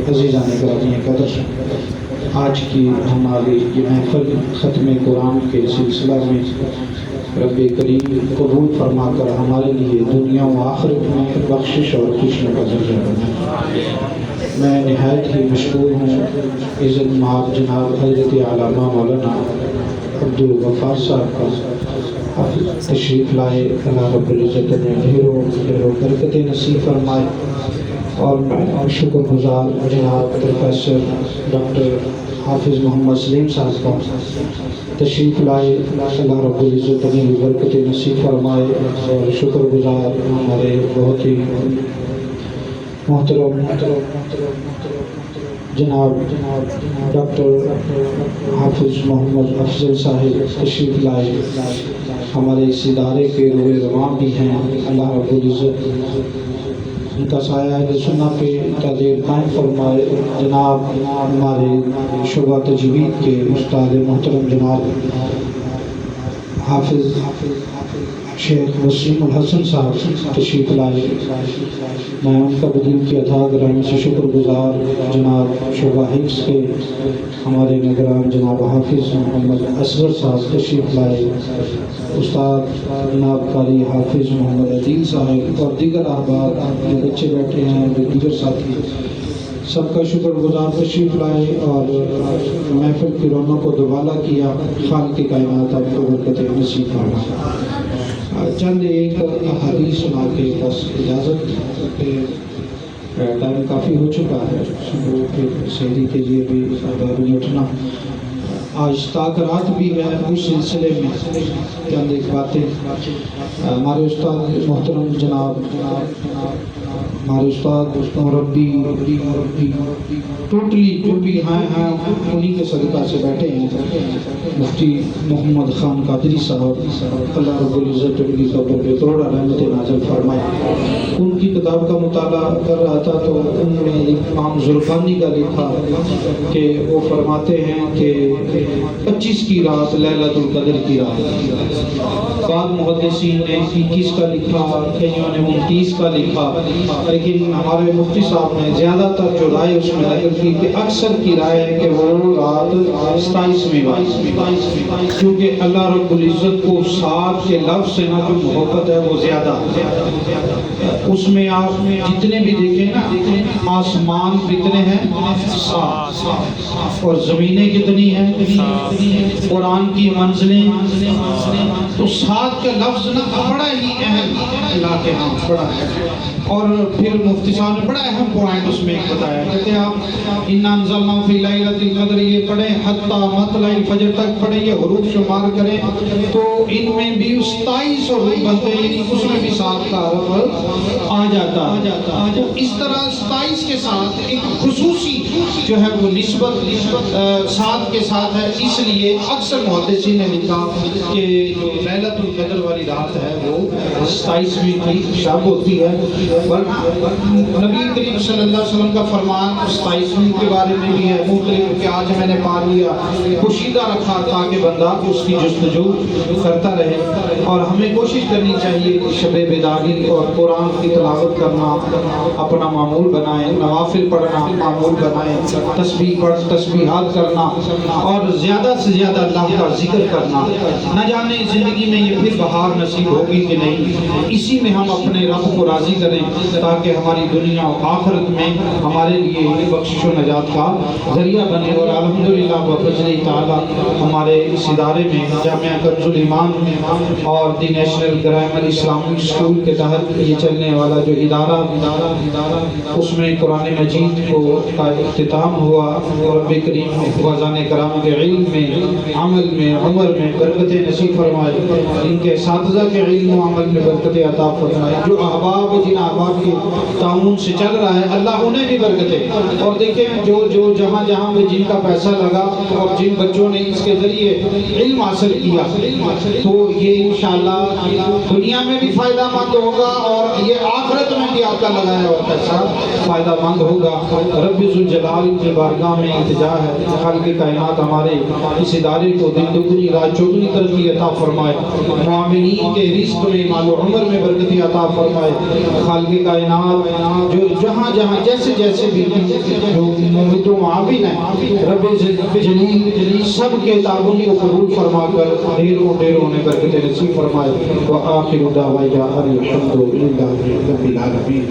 عزیزان گرامی قدر، آج کی ہماری یہ محفل ختم قرآن کے سلسلہ میں رب کریم قبول فرما کر ہمارے لیے دنیا و آخرت میں بخشش اور خوشیوں کا ذریعہ بنائے۔ میں نہایت ہی مشکور ہوں عزت مآب جناب حضرت علامہ مولانا عبدالغفار صاحب کا تشریف لائے۔ اللہ رب العزت نے ڈھیروں برکتیں نصیب فرمائے، اور میں شکر گزار جناب پروفیسر ڈاکٹر حافظ محمد سلیم صاحب کا تشریف لائے۔ اللہ رب العزت نے بھی برکتیں نصیب فرمائے، اور شکر گزار ہمارے بہت ہی محترم جناب ڈاکٹر حافظ محمد افضل صاحب تشریف لائے، ہمارے اس ادارے کے روح رواں بھی ہیں۔ اللہ رب العزت ان کا سایہ اہل سنت پہ تاجر قائم فرمائے۔ جناب ہمارے شعبہ تجوید کے استاد محترم جناب حافظ شیخ وسیم الحسن صاحب تشریف لائے، میں ان کا بدین کی عطا گرامی سے شکر گزار۔ جناب شعبہ حفظ کے ہمارے نگران جناب حافظ محمد اصغر صاحب تشریف لائے، استاد جناب قاری حافظ محمد عدیل صاحب اور دیگر احباب جو بچے بیٹھے ہیں، جو دیگر ساتھی، سب کا شکر گزار تشریف لائے اور محفل کی رونق کو دوبالا کیا۔ خالق کائنات آپ کو برکتیں نصیب فرمائے۔ چند ایک احادیث سنا کے بس اجازت، ٹائم کافی ہو چکا ہے، صبح پھر سحری کے لیے بھی آداب اٹھنا۔ آج تاکرات بھی ہے، اس سلسلے میں چند ایک باتیں ہمارے استاد محترم جناب ہمارے استاد مربی ٹوٹلی جو بھی ہیں انہی کے صدقہ سے بیٹھے ہیں، مفتی محمد خان قادری صاحب، اللہ رب العزت ان کی قبر پہ کروڑا رحمت نازل فرمائے۔ ان کی کتاب کا مطالعہ کر رہا تھا تو ان میں ایک امام زرقانی کا لکھا کہ وہ فرماتے ہیں کہ 25 کی رات لیلۃ القدر کی رات، بعض محدثین نے 21 کا لکھا، کئیوں نے 29 کا لکھا، لیکن ہمارے مفتی صاحب نے زیادہ تر جو رائے اس میں نقل کی کہ اکثر کی رائے ہے کہ وہ رات 27ویں رات، کیونکہ اللہ رب العزت کو سات کے لفظ سے نہ جو محبت ہے وہ زیادہ اس میں آپ جتنے بھی دیکھیں نا، آسمان کتنے ہیں 7 اور زمینیں کتنی ہیں، قرآن کی منزلیں، تو 7 کا لفظ نا بڑا ہی اہم اللہ کے ہاں بڑا ہے۔ اور پھر مفتی صاحب نے بڑا اہم پوائنٹ اس میں بتایا، کہتے ہیں آپ اِنَّا أَنزَلْنَاهُ فِي لَيْلَةِ الْقَدْرِ یہ پڑھیں حتیٰ مطلع الفجر تک پڑھیں، یہ حروف شمار کریں تو ان میں بھی 27 حروف بنتے ہیں، یعنی اس میں بھی 7 کا حرف آ جاتا ہے۔ تو اس طرح 27 کے ساتھ ایک خصوصی جو ہے وہ نسبت 7 کے ساتھ ہے، اس لیے اکثر محدثین نے لکھا کہ جو لیلۃ القدر والی رات ہے وہ 27ویں کی شب ہوتی ہے۔ نبی کریم صلی اللہ علیہ وسلم کا فرمان 27ویں کے بارے میں بھی ہے مختلف کہ آج میں نے پا لیا، پوشیدہ رکھا تاکہ بندہ اس کی جستجو کرتا رہے، اور ہمیں کوشش کرنی چاہیے شب بیداری اور قرآن کی تلاوت کرنا اپنا معمول بنائیں، نوافل پڑھنا معمول بنائیں، تسبیحات کرنا اور زیادہ سے زیادہ اللہ کا ذکر کرنا۔ نہ جانے زندگی میں یہ پھر بہار نصیب ہوگی کہ نہیں، اسی میں ہم اپنے رب کو راضی کریں تاکہ ہماری دنیا و آخرت میں ہمارے لیے بخشش و نجات کا ذریعہ بنے۔ اور الحمدللہ بفضل تعالی ہمارے اس ادارے میں جامعہ کنز الایمان اور دی نیشنل گرامر اسلامک اسکول کے تحت یہ چلنے والا جو ادارہ اس میں قرآن مجید کا اختتام ہوا، رب کریم حفاظان کرام کے علم میں، عمل میں، عمر میں برکتیں نصیب فرمائے، ان کے اساتذہ کے علم و عمل میں برکتیں عطا فرمائے، جو احباب جن احباب کے تعاون سے چل رہا ہے اللہ انہیں بھی برکتیں، اور دیکھیں جو جہاں جہاں بھی جن کا پیسہ لگا اور جن بچوں نے اس کے ذریعے علم حاصل کیا تو یہ انشاءاللہ دنیا میں بھی فائدہ مند ہوگا اور یہ آخرت میں بھی آپ کا لگایا ہوا پیسہ فائدہ مند ہوگا۔ رب ذوالجلال مالک کی بارگاہ میں التجا ہے خالق کائنات ہمارے اس ادارے کو دن دگنی رات چوگنی ترقی عطا فرمائے، معاملین کے رزق میں مال و عمر میں برکتی عطا فرمائے۔ خالق کائنات جو جہاں جہاں جیسے جیسے بھی جو ممد و معاون ہیں رب جلیل سب کے تعاون کو قبول فرما کر ڈھیروں ڈھیروں نے برکت نصیب فرمائے۔ وآخر دعوانا الحمد للہ رب العالمین۔